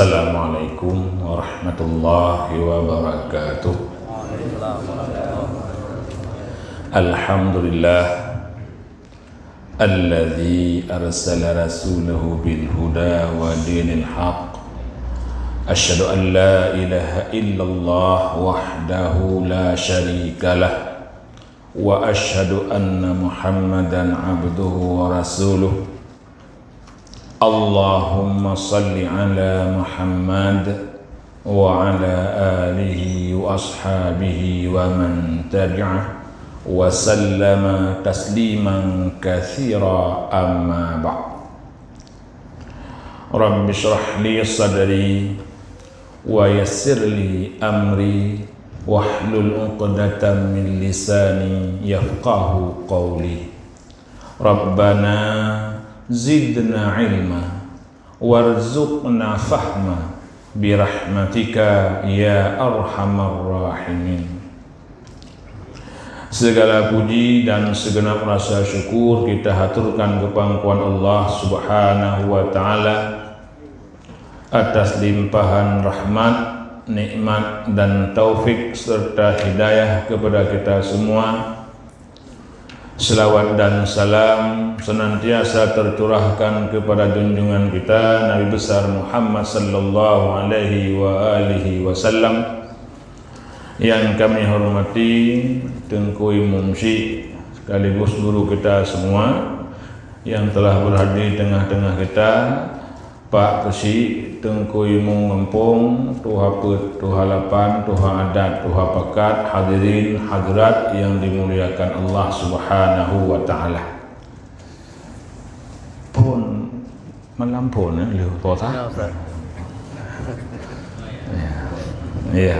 Assalamualaikum warahmatullahi wabarakatuh. Alhamdulillah alladzi arsala rasulahu bil huda wa dinil haqq. Asyhadu an la ilaha illallah wahdahu la syarikalah wa asyhadu anna Muhammadan abduhu wa rasuluh. Allahumma salli ala Muhammad wa ala alihi wa ashabihi wa man tabi'ah wa sallama tasliman katsira, amma ba'd. Rabbi shrah li sadri wa yassir li amri wahlul 'uqdatam min lisani yafqahu qawli. Rabbana zidna ilma warzuqna fahma birahmatika ya arhamar rahimin. Segala puji dan segenap rasa syukur kita haturkan kepangkuan Allah Subhanahu wa ta'ala atas limpahan rahmat, nikmat dan taufik serta hidayah kepada kita semua. Selawat dan salam senantiasa tercurahkan kepada junjungan kita Nabi besar Muhammad sallallahu alaihi wa alihi wasallam yang kami hormati Tengku Imam Syekh sekaligus guru kita semua yang telah berhadir di tengah-tengah kita, Pak Kesi, Tengku Imam Ngempung, Tuha Pet, Tuha Lapan, Tuha Adat, Tuha Pekat, hadirin hadirat yang dimuliakan Allah Subhanahu wa ta'ala. Pun malam pun ya, Tuha. Ya.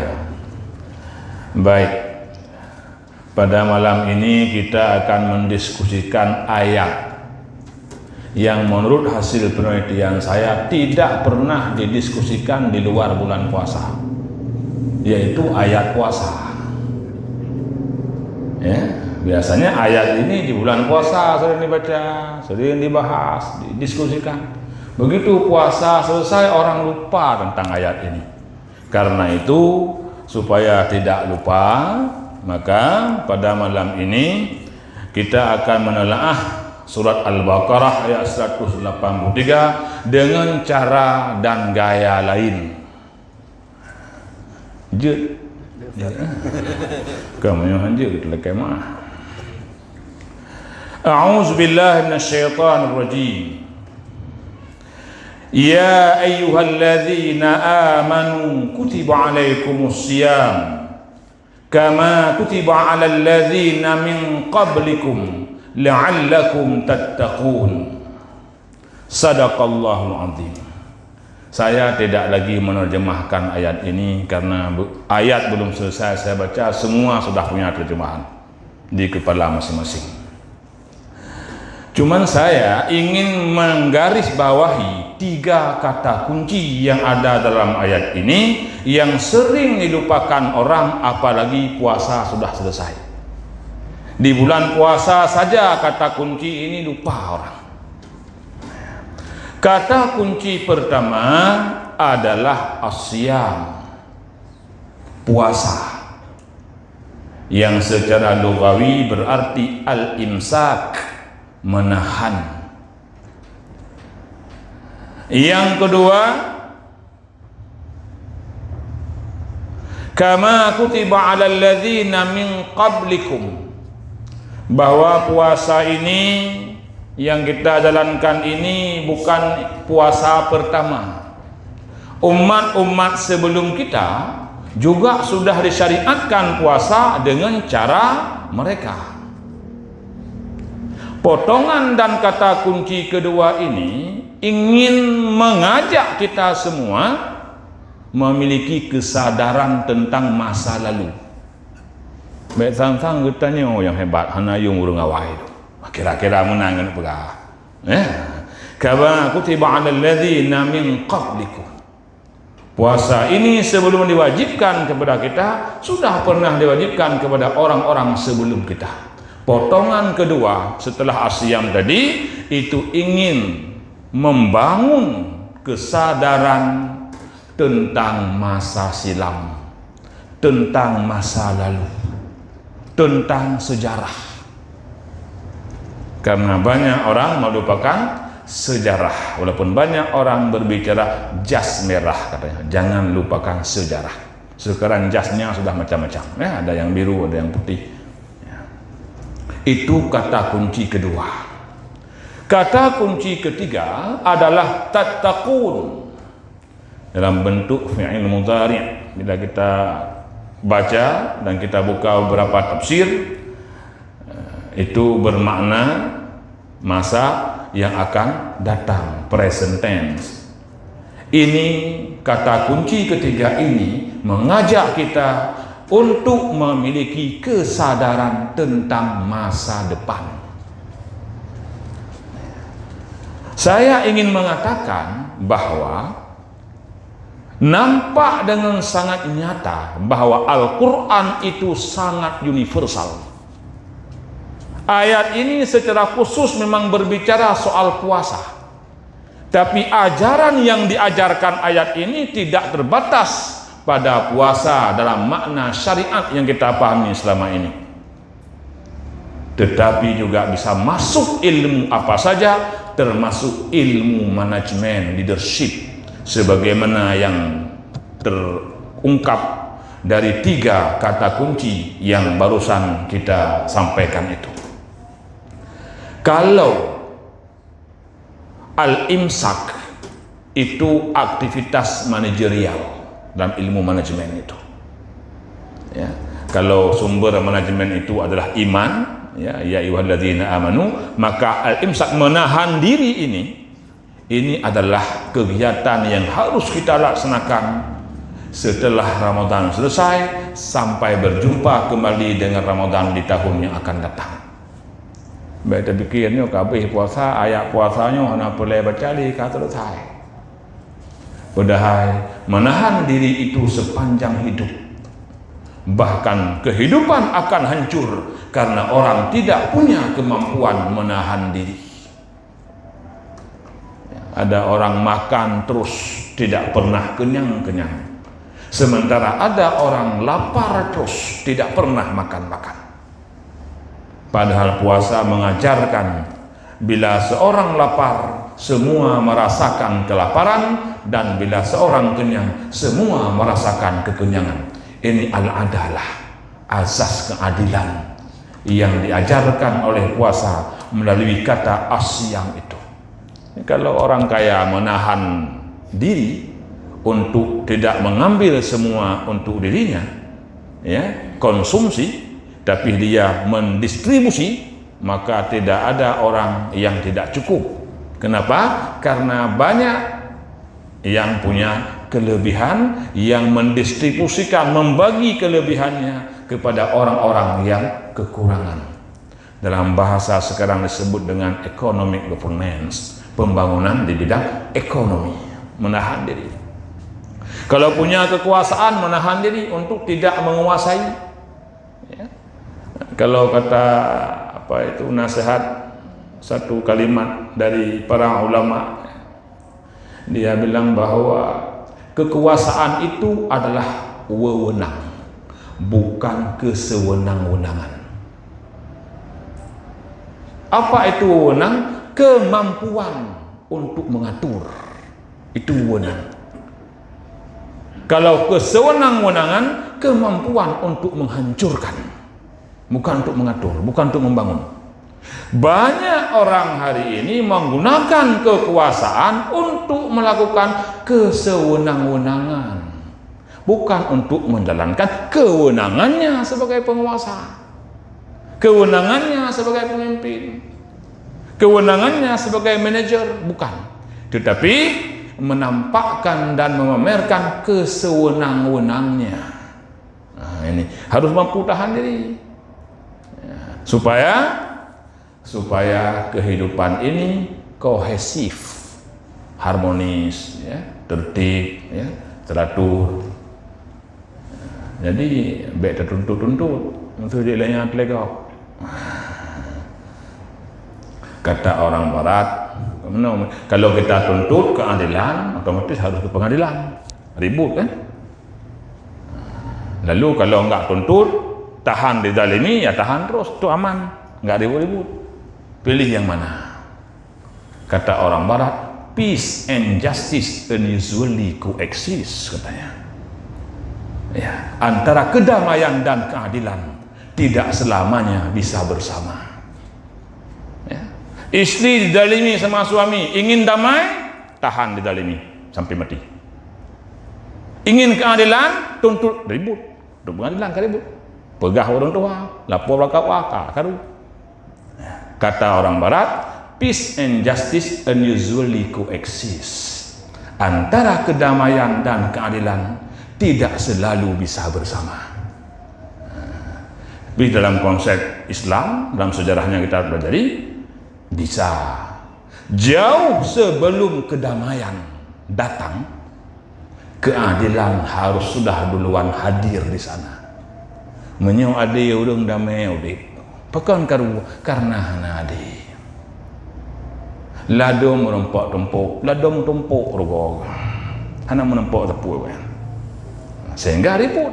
Baik. Pada malam ini kita akan mendiskusikan ayat yang menurut hasil penelitian saya tidak pernah didiskusikan di luar bulan puasa, yaitu ayat puasa. Ya, biasanya ayat ini di bulan puasa sering dibaca, sering dibahas, didiskusikan. Begitu puasa selesai orang lupa tentang ayat ini. Karena itu supaya tidak lupa, maka pada malam ini kita akan menelaah Surat Al-Baqarah ayat 183 dengan cara dan gaya lain. Jut. Kamu yang jut kita kemah. A'udzu billahi minasyaitonir rajim. Ya ayyuhalladzina amanu kutiba alaikumus syiyam kama kutiba alal ladzina min qablikum la'allakum tattaqun. Sadaqallahul azim. Saya tidak lagi menerjemahkan ayat ini karena ayat belum selesai saya baca, semua sudah punya terjemahan di kepala masing-masing. Cuman saya ingin menggarisbawahi 3 kata kunci yang ada dalam ayat ini yang sering dilupakan orang apalagi puasa sudah selesai. Di bulan puasa saja kata kunci ini lupa orang. Kata kunci pertama adalah asyam, puasa, yang secara lugawi berarti al-imsak, menahan. Yang kedua, kama kutiba alal ladzina min qablikum, bahwa puasa ini yang kita jalankan ini bukan puasa pertama. Umat-umat sebelum kita juga sudah disyariatkan puasa dengan cara mereka. Potongan dan kata kunci kedua ini ingin mengajak kita semua memiliki kesadaran tentang masa lalu. Baik sang-sang kita ni yang hebat, hana yung urung awai tu. Kira-kira menang kan pegah. Kama kutiba 'alal ladzina min qablikum. Puasa ini sebelum diwajibkan kepada kita sudah pernah diwajibkan kepada orang-orang sebelum kita. Potongan kedua setelah asyam tadi itu ingin membangun kesadaran tentang masa silam, tentang masa lalu, tentang sejarah. Karena banyak orang melupakan sejarah, walaupun banyak orang berbicara jas merah katanya, jangan lupakan sejarah. Sekarang jasnya sudah macam-macam, ya, ada yang biru, ada yang putih. Ya. Itu kata kunci kedua. Kata kunci ketiga adalah tattaqun dalam bentuk fi'il mudhari'. Bila kita baca dan kita buka beberapa tafsir, itu bermakna masa yang akan datang, present tense. Ini kata kunci ketiga ini mengajak kita untuk memiliki kesadaran tentang masa depan. Saya ingin mengatakan bahwa nampak dengan sangat nyata bahwa Al-Quran itu sangat universal. Ayat ini secara khusus memang berbicara soal puasa, tapi ajaran yang diajarkan ayat ini tidak terbatas pada puasa dalam makna syariat yang kita pahami selama ini, tetapi juga bisa masuk ilmu apa saja, termasuk ilmu manajemen, leadership, sebagaimana yang terungkap dari 3 kata kunci yang barusan kita sampaikan itu. Kalau al-imsak itu aktivitas manajerial dalam ilmu manajemen itu, ya, kalau sumber manajemen itu adalah iman, ya ayyuhalladzina amanu, maka al-imsak, menahan diri, ini adalah kegiatan yang harus kita laksanakan setelah Ramadan selesai sampai berjumpa kembali dengan Ramadan di tahun yang akan datang. Baik terfikirnya kabeh puasa, ayat puasanya hana boleh baca li ka selesai. Padahal menahan diri itu sepanjang hidup. Bahkan kehidupan akan hancur karena orang tidak punya kemampuan menahan diri. Ada orang makan terus tidak pernah kenyang-kenyang, sementara ada orang lapar terus tidak pernah makan-makan. Padahal puasa mengajarkan bila seorang lapar semua merasakan kelaparan, dan bila seorang kenyang semua merasakan kekenyangan. Ini al-adalah, azas keadilan yang diajarkan oleh puasa melalui kata asyam itu. Kalau orang kaya menahan diri untuk tidak mengambil semua untuk dirinya, ya, konsumsi, tapi dia mendistribusi, maka tidak ada orang yang tidak cukup. Kenapa? Karena banyak yang punya kelebihan, yang mendistribusikan, membagi kelebihannya kepada orang-orang yang kekurangan. Dalam bahasa sekarang disebut dengan economic governance, pembangunan di bidang ekonomi, menahan diri. Kalau punya kekuasaan, menahan diri untuk tidak menguasai. Ya. Kalau kata nasihat satu kalimat dari para ulama, dia bilang bahwa kekuasaan itu adalah wewenang, bukan kesewenang-wenangan. Apa itu wewenang? Kemampuan untuk mengatur, itu wewenang. Kalau kesewenang-wenangan, kemampuan untuk menghancurkan, bukan untuk mengatur, bukan untuk membangun. Banyak orang hari ini menggunakan kekuasaan untuk melakukan kesewenang-wenangan, bukan untuk menjalankan kewenangannya sebagai penguasa, kewenangannya sebagai pemimpin, kewenangannya sebagai manajer, bukan. Tetapi menampakkan dan memamerkan kesewenang-wenangnya. Nah, ini harus mampu tahan diri, ya, supaya kehidupan ini kohesif, harmonis, ya, tertib, ya, teratur. Jadi baik tertuntut-tuntut untuk dilanya telegok. Kata orang barat, kalau kita tuntut keadilan, otomatis harus ke pengadilan. ribut kan. Lalu kalau enggak tuntut, tahan dizalimi, ya tahan terus, itu aman, enggak ribut-ribut. Pilih yang mana? Kata orang barat, peace and justice unusually coexist, katanya. Ya, antara kedamaian dan keadilan tidak selamanya bisa bersama. Ya. Istri dizalimi sama suami, ingin damai, tahan dizalimi sampai mati. Ingin keadilan, tuntut ribut. Untuk pengadilan kan ribut. Pegah orang tua, lapor belakang waka, karu. Kata orang barat, peace and justice unusually coexist. Antara kedamaian dan keadilan tidak selalu bisa bersama. Tapi dalam konsep Islam, dalam sejarahnya kita pelajari, bisa. Jauh sebelum kedamaian datang, keadilan harus sudah duluan hadir di sana. Menyo ade urang damai udik. Pekan karu karena hana ade. Ladom merempok tempuk, ladom tumpuk rogo. Hana menempok tepuk kan. Sehingga ribut.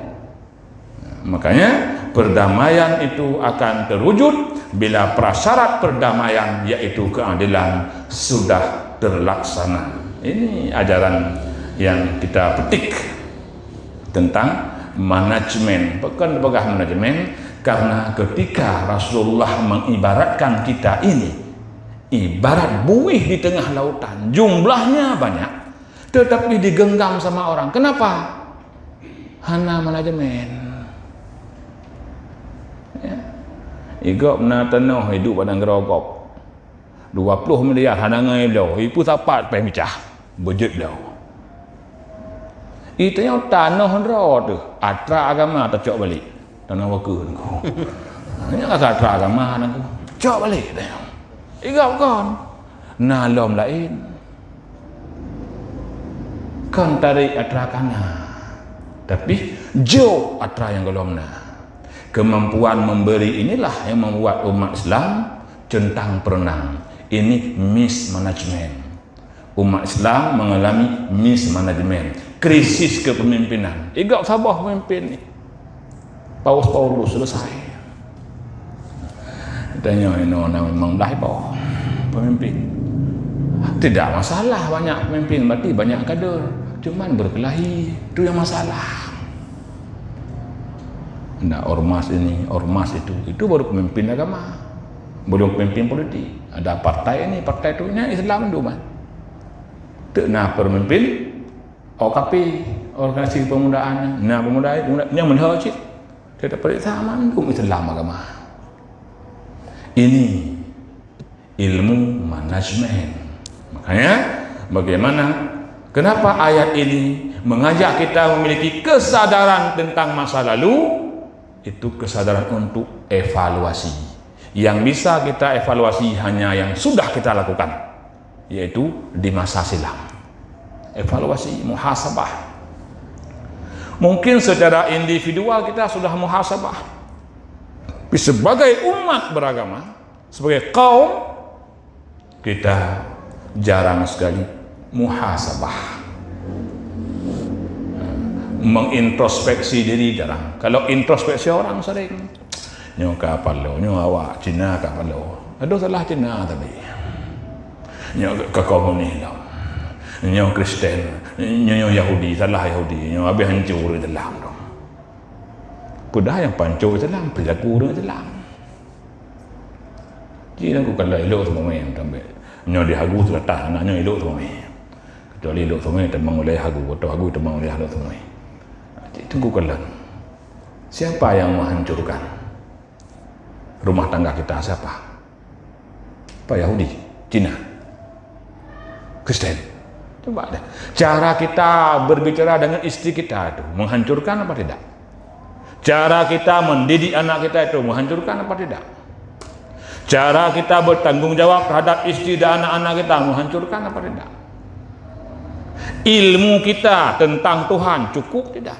Makanya perdamaian itu akan terwujud bila prasyarat perdamaian yaitu keadilan sudah terlaksana. Ini ajaran yang kita petik tentang manajemen, bukan pegah manajemen, karena ketika Rasulullah mengibaratkan kita ini ibarat buih di tengah lautan, jumlahnya banyak tetapi digenggam sama orang. Kenapa? Hana manajemen. Ya. Igop na tanah hidup padang gerogop 20 miliar hana ngai lau ipu sapat pai micah budget lau. Itu yang tanah rot tu atra agama tak cok balik tanah waka nangku. Ini atra agama nangku cok balik dah. Igop kon na lom lain kan tarik atra kana. Tapi jauh atra yang golongna. Kemampuan memberi inilah yang membuat umat Islam centang perenang. Ini mismanagement. Umat Islam mengalami mismanagement, krisis kepemimpinan. Igak sabah pemimpin ni. Paus selesai. Tanya memang dah bawah pemimpin. Tidak masalah banyak pemimpin, berarti banyak kader. Cuman berkelahi, itu yang masalah. Nah, ormas ini, ormas itu baru pemimpin agama, belum pemimpin politik. Ada partai ini, partai itu, ini Islam itu man. Nah, pemimpin OKP, organisasi pemudaan, nah pemuda yang menhajit, tidak perlu sama hukum Islam agama. Ini ilmu manajemen. Makanya, bagaimana? Kenapa ayat ini mengajak kita memiliki kesadaran tentang masa lalu? Itu kesadaran untuk evaluasi. Yang bisa kita evaluasi hanya yang sudah kita lakukan, yaitu di masa silam. Evaluasi, muhasabah. Mungkin secara individual kita sudah muhasabah. Tapi sebagai umat beragama, sebagai kaum, kita jarang sekali muhasabah, mengintrospeksi diri jarang. Kalau introspeksi orang sering nyo kapalo, nyo awak Cina kapalo, ada salah Cina tapi nyo ke komunis lah, nyo Kristen, nyo Yahudi, salah Yahudi, nyo habis hancur Islam dong. Padahal yang pancur Islam perilaku dengan Islam. Jadi aku kalau elok semua yang tambah nyo dihagu selatah anaknya elok semua. Kecuali elok semua temang oleh hagu atau hagu temang oleh elok semua. Tunggu kelan. Siapa yang menghancurkan rumah tangga kita? Siapa? Pak Yahudi, Cina, Kristen. Coba deh. Cara kita berbicara dengan istri kita itu menghancurkan apa tidak? Cara kita mendidik anak kita itu menghancurkan apa tidak? Cara kita bertanggung jawab terhadap istri dan anak-anak kita menghancurkan apa tidak? Ilmu kita tentang Tuhan cukup tidak?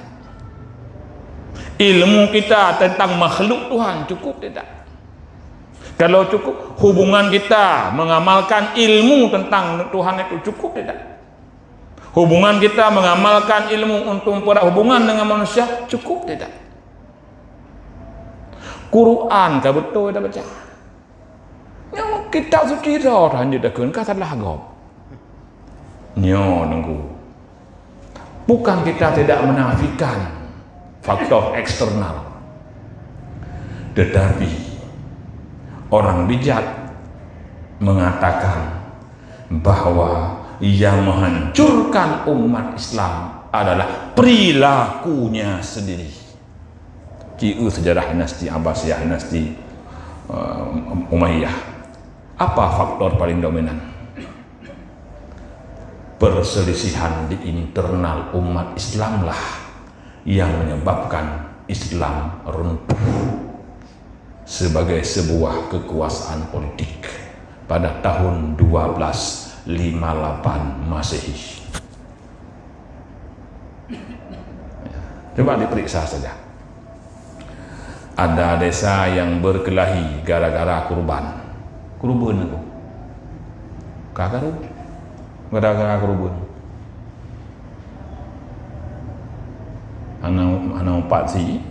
Ilmu kita tentang makhluk Tuhan cukup tidak? Kalau cukup, hubungan kita mengamalkan ilmu tentang Tuhan itu cukup tidak? Hubungan kita mengamalkan ilmu untuk hubungan dengan manusia cukup tidak? Quran kah betul dah baca? Yang kitab suci dah hanya dah kun kata lahagop. Nyo nunggu. Bukan kita tidak menafikan faktor eksternal, tetapi orang bijak mengatakan bahwa yang menghancurkan umat Islam adalah perilakunya sendiri. Kiu sejarah dinasti Abbasiyah, dinasti Umayyah. Apa faktor paling dominan? Perselisihan di internal umat Islam lah yang menyebabkan Islam runtuh sebagai sebuah kekuasaan politik pada tahun 1258 Masehi. Coba diperiksa saja. Ada desa yang berkelahi gara-gara kurban itu. Gara-gara kurban. Anak empat si,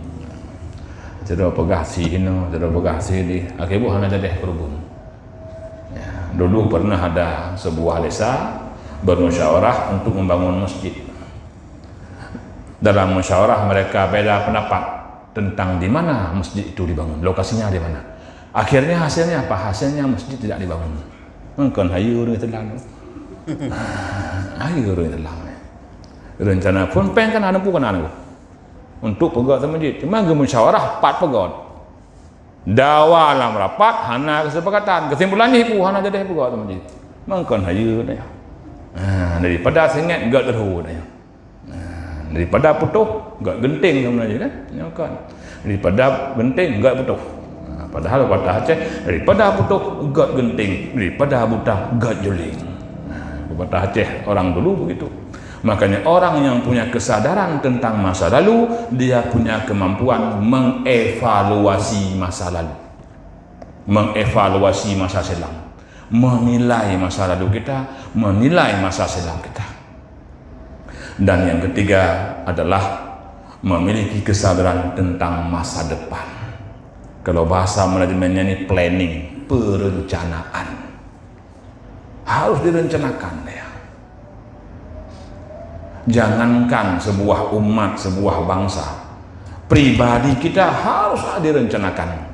jadi pegah si di. Akibat hana jadi kurban. Ya, dulu pernah ada sebuah desa bermusyawarah untuk membangun masjid. Dalam musyawarah mereka beda pendapat tentang di mana masjid itu dibangun, lokasinya di mana. Akhirnya hasilnya apa? Hasilnya masjid tidak dibangun. Mungkin hayu orang telang. Hayu orang telang. Rencana pun pengen ada bukan anu untuk pegot masjid. Cuma musyawarah 4 pegot. Dawa dalam rapat hana kesepakatan. Kesimpulannya itu hana jadi pegot masjid. Mungkin hayu dah. Daripada sengit gak terhu dah. Daripada putuh gak genting sama aja kan, kan? Daripada genting gak putuh. Padahal kata Aceh, daripada putuh gak genting, daripada buta gak juling. Kata Aceh orang dulu begitu. Makanya orang yang punya kesadaran tentang masa lalu, dia punya kemampuan mengevaluasi masa lalu, mengevaluasi masa silam, menilai masa lalu kita, menilai masa silam kita. Dan yang ketiga adalah memiliki kesadaran tentang masa depan. Kalau bahasa manajemennya ini planning, perencanaan. Harus direncanakan ya. Jangankan sebuah umat, sebuah bangsa, pribadi kita harus direncanakan.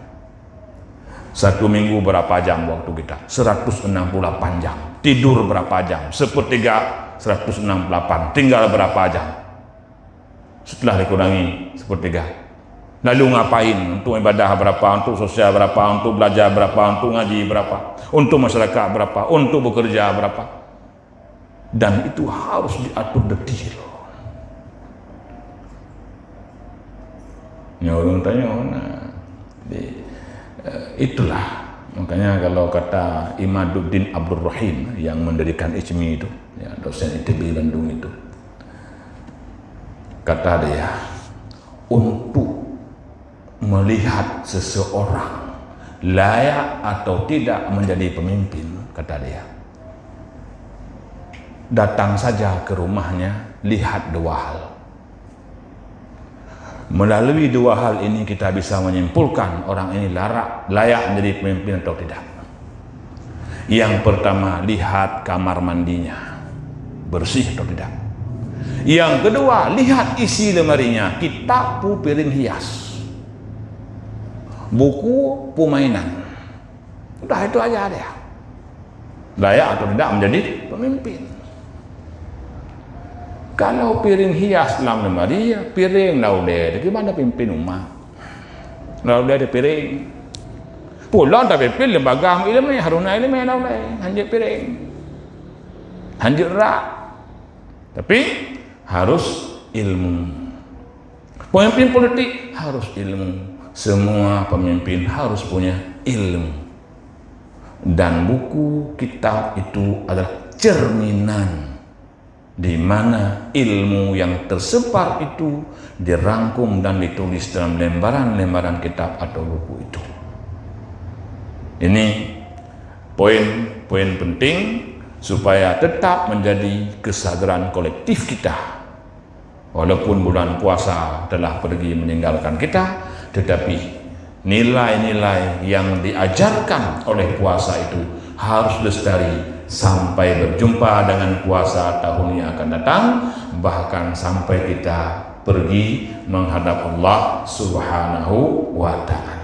1 minggu berapa jam waktu kita? 168 jam. Tidur berapa jam? Sepertiga 168, tinggal berapa jam setelah dikurangi sepertiga. Lalu ngapain? Untuk ibadah berapa, untuk sosial berapa, untuk belajar berapa, untuk ngaji berapa, untuk masyarakat berapa, untuk bekerja berapa. Dan itu harus diatur detil. Ya orang tanya mana? Itulah makanya kalau kata Imaduddin Abdul Rahim yang mendirikan ICMI itu, ya, dosen ITB Bandung itu, kata dia, untuk melihat seseorang layak atau tidak menjadi pemimpin, kata dia, datang saja ke rumahnya, lihat 2 hal. Melalui 2 hal ini kita bisa menyimpulkan orang ini layak menjadi pemimpin atau tidak. Yang pertama, lihat kamar mandinya bersih atau tidak. Yang kedua, lihat isi lemarinya, kitab, piring hias, buku, mainan. Udah itu aja dia. Layak atau tidak menjadi pemimpin. Kalau piring hias dalam lemari, piring lauleh, gimana pimpin umat? Lauleh ada piring. Pulang tak pimpin lembaga ilmu, haruna ilmu lauleh, hanya piring, hanya rak. Tapi harus ilmu. Pemimpin politik harus ilmu. Semua pemimpin harus punya ilmu. Dan buku, kitab itu adalah cerminan di mana ilmu yang tersebar itu dirangkum dan ditulis dalam lembaran-lembaran kitab atau buku itu. Ini poin-poin penting supaya tetap menjadi kesadaran kolektif kita. Walaupun bulan puasa telah pergi meninggalkan kita, tetapi nilai-nilai yang diajarkan oleh puasa itu harus lestari sampai berjumpa dengan puasa tahun yang akan datang, bahkan sampai kita pergi menghadap Allah Subhanahu wa ta'ala.